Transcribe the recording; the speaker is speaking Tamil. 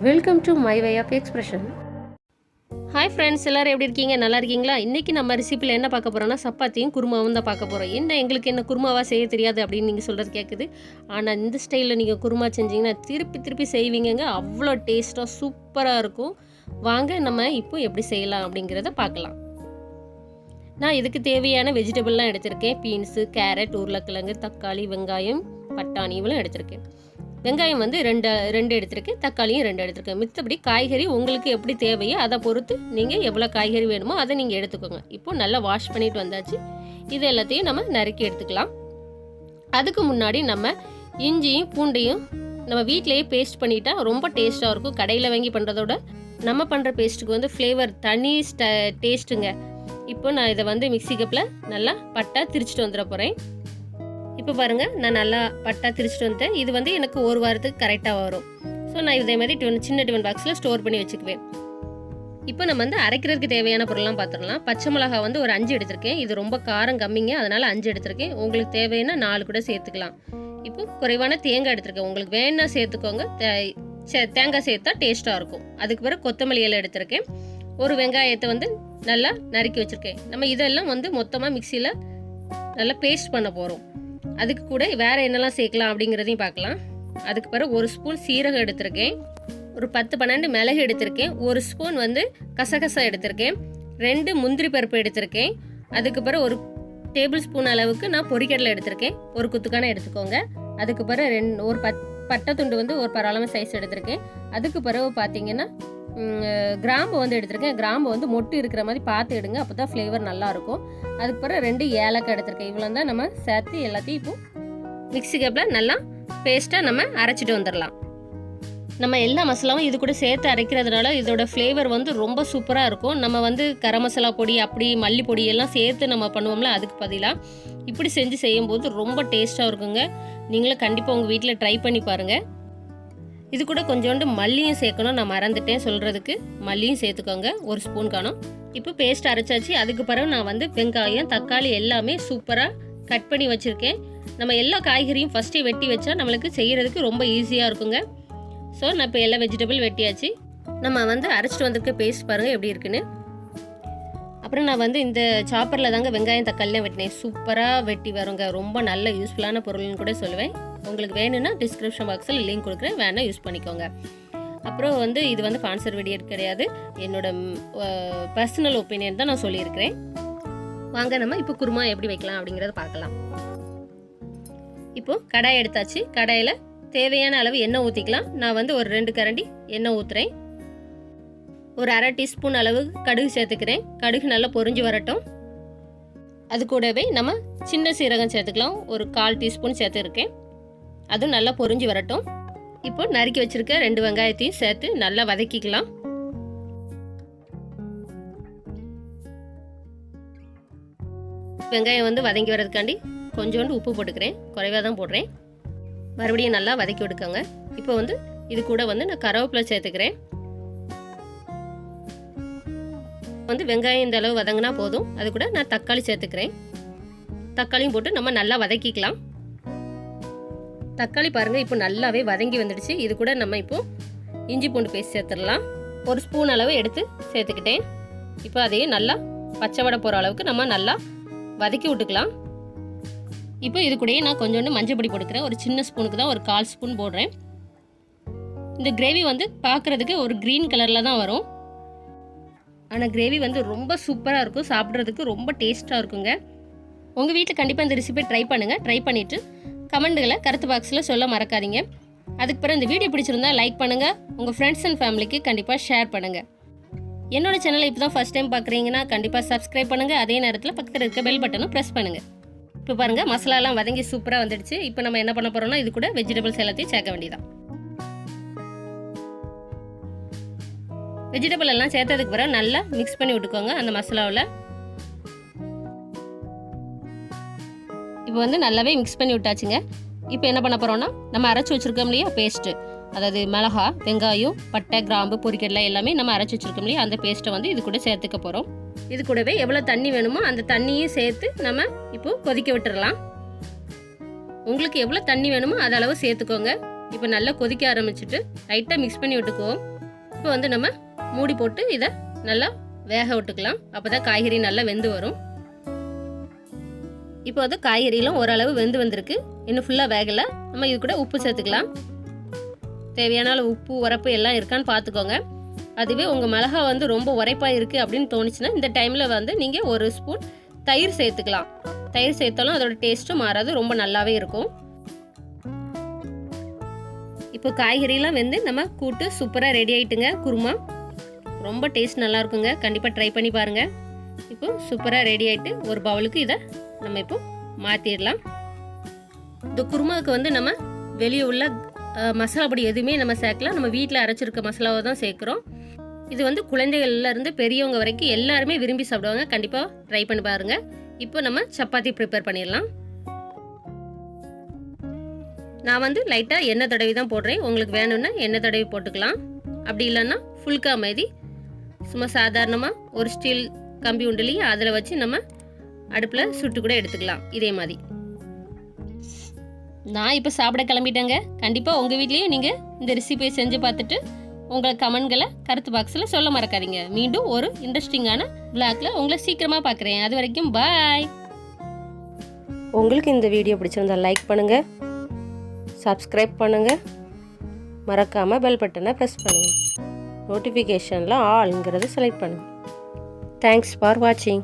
Welcome to my way of expression. Hi friends, எல்லோரும் எப்படி இருக்கீங்க? நல்லா இருக்கீங்களா? இன்றைக்கி நம்ம ரெசிப்பியில் என்ன பார்க்க போகிறோம்னா சப்பாத்தியும் குருமாவும் தான் பார்க்க போகிறோம். எங்களுக்கு என்ன குருமாவாக செய்ய தெரியாது அப்படின்னு நீங்கள் சொல்கிறது கேட்குது. ஆனால் இந்த ஸ்டைலில் நீங்கள் குருமா செஞ்சிங்கன்னா திருப்பி செய்வீங்க. அவ்வளோ டேஸ்ட்டாக சூப்பராக இருக்கும். வாங்க நம்ம இப்போ எப்படி செய்யலாம் அப்படிங்கிறத பார்க்கலாம். நான் இதுக்கு தேவையான வெஜிடபிள்லாம் எடுத்திருக்கேன். பீன்ஸு, கேரட், உருளைக்கிழங்கு, தக்காளி, வெங்காயம், பட்டாணி இவ்வளோ எடுத்திருக்கேன். வெங்காயம் வந்து ரெண்டு எடுத்திருக்கேன், தக்காளியும் 2 எடுத்திருக்கேன். மித்தபடி காய்கறி உங்களுக்கு எப்படி தேவையோ அதை பொறுத்து நீங்கள் எவ்வளோ காய்கறி வேணுமோ அதை நீங்கள் எடுத்துக்கோங்க. இப்போது நல்லா வாஷ் பண்ணிட்டு வந்தாச்சு. இது எல்லாத்தையும் நம்ம நறுக்கி எடுத்துக்கலாம். அதுக்கு முன்னாடி நம்ம இஞ்சியும் பூண்டையும் நம்ம வீட்டிலேயே பேஸ்ட் பண்ணிட்டா ரொம்ப டேஸ்ட்டாக இருக்கும். கடையில் வாங்கி பண்ணுறதோட நம்ம பண்ணுற பேஸ்ட்டுக்கு வந்து ஃப்ளேவர் தனி டேஸ்ட்டுங்க. இப்போ நான் இதை வந்து மிக்ஸி கப்பில் நல்லா பட்டா திரிச்சிட்டு வந்துட போகிறேன். இப்போ பாருங்கள், நான் நல்லா பட்டா திரிச்சிட்டு வந்துட்டேன். இது வந்து எனக்கு ஒரு வாரத்துக்கு கரெக்டாக வரும். ஸோ நான் இதே மாதிரி சின்ன டிஃபன் பாக்ஸில் ஸ்டோர் பண்ணி வச்சுக்குவேன். இப்போ நம்ம வந்து அரைக்கிறதுக்கு தேவையான பொருள்லாம் பார்த்துடலாம். பச்சை மிளகா வந்து ஒரு 5 எடுத்திருக்கேன். இது ரொம்ப காரம் கம்மிங்க, அதனால் 5 எடுத்திருக்கேன். உங்களுக்கு தேவைன்னா 4 கூட சேர்த்துக்கலாம். இப்போ குறைவான தேங்காய் எடுத்திருக்கேன். உங்களுக்கு வேணா சேர்த்துக்கோங்க. தேங்காய் சேர்த்தா டேஸ்ட்டாக இருக்கும். அதுக்கு பிறகு கொத்தமல்லி இலை எடுத்திருக்கேன். ஒரு வெங்காயத்தை வந்து நல்லா நறுக்கி வச்சுருக்கேன். நம்ம இதெல்லாம் வந்து மொத்தமாக மிக்சியில் நல்லா பேஸ்ட் பண்ண போகிறோம். அதுக்கு கூட வேறு என்னெல்லாம் சேர்க்கலாம் அப்படிங்கிறதையும் பார்க்கலாம். அதுக்கு பிறகு 1 ஸ்பூன் சீரகம் எடுத்திருக்கேன். ஒரு 10-12 மிளகு எடுத்திருக்கேன். 1 ஸ்பூன் வந்து கசகசா எடுத்திருக்கேன். 2 முந்திரி பருப்பு எடுத்திருக்கேன். அதுக்கு பிறகு 1 டேபிள் ஸ்பூன் அளவுக்கு நான் பொரிக்கடலை எடுத்திருக்கேன். ஒரு குத்துக்கான எடுத்துக்கோங்க. அதுக்கு பிறகு ஒரு பட்டை துண்டு வந்து ஒரு பரவாயில்லாம சைஸ் எடுத்திருக்கேன். அதுக்கு பிறகு பார்த்தீங்கன்னா கிராம்பு வந்து எடுத்திருக்கேன். கிராம்பு வந்து மொட்டு இருக்கிற மாதிரி பார்த்து எடுங்க, அப்போ தான் ஃப்ளேவர் நல்லாயிருக்கும். அதுக்கு பிறகு 2 ஏலக்காய் எடுத்திருக்கேன். இவ்வளோ தான் நம்ம சேர்த்து எல்லாத்தையும் இப்போ மிக்ஸி கப்பில் நல்லா பேஸ்ட்டாக நம்ம அரைச்சிட்டு வந்துடலாம். நம்ம எல்லா மசாலாவும் இது கூட சேர்த்து அரைக்கிறதுனால இதோட ஃப்ளேவர் வந்து ரொம்ப சூப்பராக இருக்கும். நம்ம வந்து கரம் மசாலா பொடி அப்படி மல்லி பொடி எல்லாம் சேர்த்து நம்ம பண்ணுவோம்ல, அதுக்கு பதிலாக இப்படி செஞ்சு செய்யும்போது ரொம்ப டேஸ்ட்டாக இருக்குங்க. நீங்களும் கண்டிப்பாக உங்கள் வீட்டில் ட்ரை பண்ணி பாருங்கள். இது கூட கொஞ்சோண்டு மல்லியும் சேர்க்கணும், நான் மறந்துட்டேன் சொல்கிறதுக்கு. மல்லியும் சேர்த்துக்கோங்க, 1 ஸ்பூன் காணும். இப்போ பேஸ்ட் அரைச்சாச்சு. அதுக்கு பிறகு நான் வந்து வெங்காயம், தக்காளி எல்லாமே சூப்பராக கட் பண்ணி வச்சுருக்கேன். நம்ம எல்லா காய்கறியும் ஃபஸ்ட்டே வெட்டி வச்சா நம்மளுக்கு செய்கிறதுக்கு ரொம்ப ஈஸியாக இருக்குங்க. ஸோ நான் இப்போ எல்லா வெஜிடபிள் வெட்டியாச்சு. நம்ம வந்து அரைச்சிட்டு வந்திருக்க பேஸ்ட் பாருங்கள் எப்படி இருக்குன்னு. அப்புறம் நான் வந்து இந்த சாப்பரில் தாங்க வெங்காயம் தக்காளிலாம் வெட்டினேன். சூப்பராக வெட்டி வருங்க. ரொம்ப நல்ல யூஸ்ஃபுல்லான பொருள்னு கூட சொல்லுவேன். உங்களுக்கு வேணும்னா டிஸ்கிரிப்ஷன் பாக்ஸில் லிங்க் கொடுக்குறேன், வேணால் யூஸ் பண்ணிக்கோங்க. அப்புறம் வந்து இது வந்து ஸ்பான்சர் வீடியோ கிடையாது, என்னோட பர்சனல் ஒப்பீனியன் தான் நான் சொல்லியிருக்கிறேன். வாங்க நம்ம இப்போ குருமா எப்படி வைக்கலாம் அப்படிங்கிறத பார்க்கலாம். இப்போது கடாய் எடுத்தாச்சு. கடாயில் தேவையான அளவு எண்ணெய் ஊற்றிக்கலாம். நான் வந்து ஒரு 2 கரண்டி எண்ணெய் ஊற்றுறேன். ஒரு 1/2 டீஸ்பூன் அளவு கடுகு சேர்த்துக்கிறேன். கடுகு நல்லா பொரிஞ்சு வரட்டும். அது கூடவே நம்ம சின்ன சீரகம் சேர்த்துக்கலாம். ஒரு 1/4 டீஸ்பூன் சேர்த்துருக்கேன். அதுவும் நல்லா பொரிஞ்சு வரட்டும். இப்போ நறுக்கி வச்சிருக்க 2 வெங்காயத்தையும் சேர்த்து நல்லா வதக்கிக்கலாம். வெங்காயம் வந்து வதங்கி வர்றதுக்காண்டி கொஞ்சோண்டு உப்பு போட்டுக்கிறேன். குறைவாக தான் போடுறேன். மறுபடியும் நல்லா வதக்கி விடுக்கோங்க. இப்போ வந்து இது கூட வந்து நான் கருவேப்பிலை சேர்த்துக்கிறேன். வந்து வெங்காயம் இந்த அளவு வதங்கினா போதும். அது கூட நான் தக்காளி சேர்த்துக்கிறேன். தக்காளியும் போட்டு நம்ம நல்லா வதக்கிக்கலாம். தக்காளி பாருங்கள் இப்போ நல்லாவே வதங்கி வந்துடுச்சு. இது கூட நம்ம இப்போ இஞ்சி பூண்டு பேஸ்ட் சேர்த்துடலாம். 1 ஸ்பூன் அளவு எடுத்து சேர்த்துக்கிட்டேன். இப்போ அதையும் நல்லா பச்சை வடை போகிற அளவுக்கு நம்ம நல்லா வதக்கி விட்டுக்கலாம். இப்போ இது கூடயே நான் கொஞ்சோண்டு மஞ்சள் பொடி போட்டுக்கிறேன். ஒரு சின்ன ஸ்பூனுக்கு தான் ஒரு 1/4 ஸ்பூன் போடுறேன். இந்த கிரேவி வந்து பார்க்குறதுக்கு ஒரு க்ரீன் கலரில் தான் வரும். ஆனால் கிரேவி வந்து ரொம்ப சூப்பராக இருக்கும். சாப்பிட்றதுக்கு ரொம்ப டேஸ்ட்டாக இருக்குங்க. உங்கள் வீட்டில் கண்டிப்பாக இந்த ரெசிபி ட்ரை பண்ணுங்கள். ட்ரை பண்ணிவிட்டு கமெண்ட்டுகளை கருத்து பாக்ஸில் சொல்ல மறக்காதீங்க. அதுக்கு பிறகு இந்த வீடியோ பிடிச்சிருந்தா லைக் பண்ணுங்கள். உங்கள் ஃப்ரெண்ட்ஸ் அண்ட் ஃபேமிலிக்கு கண்டிப்பாக ஷேர் பண்ணுங்கள். என்னோட சேனலை இப்போ தான் ஃபஸ்ட் டைம் பார்க்குறீங்கன்னா கண்டிப்பாக சப்ஸ்கிரைப் பண்ணுங்கள். அதே நேரத்தில் பக்கத்தில் இருக்க பெல் பட்டனும் ப்ரெஸ் பண்ணுங்கள். இப்போ பாருங்கள், மசாலாலாம் வதங்கி சூப்பராக வந்துடுச்சு. இப்போ நம்ம என்ன பண்ண போகிறோம்னா இது கூட வெஜிடபிள்ஸ் எல்லாத்தையும் சேர்க்க வேண்டியதான். வெஜிடபிள் எல்லாம் சேர்த்ததுக்கு பிறகு நல்லா மிக்ஸ் பண்ணி விட்டுக்கோங்க அந்த மசாலாவில். இப்போ வந்து நல்லாவே மிக்ஸ் பண்ணி விட்டாச்சுங்க. இப்போ என்ன பண்ண போகிறோம்னா நம்ம அரைச்சி வச்சுருக்கோம் இல்லையா பேஸ்ட்டு, அதாவது மிளகா, வெங்காயம், பட்டை, கிராம்பு, பொரிக்கடலை எல்லாமே நம்ம அரைச்சி வச்சுருக்கோம் இல்லையா, அந்த பேஸ்ட்டை வந்து இது கூட சேர்த்துக்க போகிறோம். இது கூடவே எவ்வளோ தண்ணி வேணுமோ அந்த தண்ணியும் சேர்த்து நம்ம இப்போ கொதிக்க விட்டுறலாம். உங்களுக்கு எவ்வளோ தண்ணி வேணுமோ அது அளவு சேர்த்துக்கோங்க. இப்போ நல்லா கொதிக்க ஆரம்பிச்சிட்டு லைட்டாக மிக்ஸ் பண்ணி விட்டுக்குவோம். இப்போ வந்து நம்ம மூடி போட்டு இதை நல்லா வேக விட்டுக்கலாம். அப்போ தான் காய்கறி நல்லா வெந்து வரும். இப்போ வந்து காய்கறிலாம் ஓரளவு வெந்து வந்திருக்கு. இன்னும் ஃபுல்லாக வேகலை. நம்ம இது கூட உப்பு சேர்த்துக்கலாம். தேவையான அளவு உப்பு உரப்பு எல்லாம் இருக்கான்னு பார்த்துக்கோங்க. அதுவே உங்கள் மிளகா வந்து ரொம்ப உரைப்பாக இருக்குது அப்படின்னு தோணுச்சுன்னா இந்த டைமில் வந்து நீங்கள் 1 ஸ்பூன் தயிர் சேர்த்துக்கலாம். தயிர் சேர்த்தாலும் அதோட டேஸ்ட்டும் மாறாது, ரொம்ப நல்லாவே இருக்கும். இப்போ காய்கறிலாம் வெந்து நம்ம கூட்டு சூப்பராக ரெடி ஆகிட்டுங்க. குருமா ரொம்ப டேஸ்ட் நல்லா இருக்குங்க. கண்டிப்பாக ட்ரை பண்ணி பாருங்கள். இப்போ சூப்பராக ரெடி ஆகிட்டு ஒரு பவுலுக்கு இதை நம்ம இப்போ மாற்றிடலாம். இந்த குருமாவுக்கு வந்து நம்ம வெளியே உள்ள மசாலா பொடி எதுவுமே நம்ம சேர்க்கலாம். நம்ம வீட்டில் அரைச்சிருக்க மசாலாவை தான் சேர்க்குறோம். இது வந்து குழந்தைகள்லேருந்து பெரியவங்க வரைக்கும் எல்லாருமே விரும்பி சாப்பிடுவாங்க. கண்டிப்பாக ட்ரை பண்ணி பாருங்கள். இப்போ நம்ம சப்பாத்தி ப்ரிப்பேர் பண்ணிடலாம். நான் வந்து லைட்டாக எண்ணெய் தடவி தான் போடுறேன். உங்களுக்கு வேணும்னா எண்ணெய் தடவி போட்டுக்கலாம். அப்படி இல்லைன்னா ஃபுல்கா மாதிரி சும்மா சாதாரணமாக ஒரு ஸ்டீல் கம்பி உண்டுலையே அதில் வச்சு நம்ம அடுப்பில் சுட்டு கூட எடுத்துக்கலாம். இதே மாதிரி நான் இப்போ சாப்பிட கிளம்பிட்டேங்க. கண்டிப்பாக உங்கள் வீட்லேயும் நீங்கள் இந்த ரெசிபியை செஞ்சு பார்த்துட்டு உங்கள் கமெண்ட்களை கருத்து பாக்ஸில் சொல்ல மறக்காதீங்க. மீண்டும் ஒரு இன்ட்ரெஸ்டிங்கான விளாக்ல உங்களை சீக்கிரமாக பார்க்குறேன். அது வரைக்கும் பாய். உங்களுக்கு இந்த வீடியோ பிடிச்சிருந்தா லைக் பண்ணுங்கள், சப்ஸ்கிரைப் பண்ணுங்கள், மறக்காமல் பெல் பட்டனை ப்ரெஸ் பண்ணுங்கள். நோட்டிஃபிகேஷனில் ஆல்ங்கிறது செலக்ட் பண்ணுங்கள். தேங்க்ஸ் ஃபார் வாட்சிங்.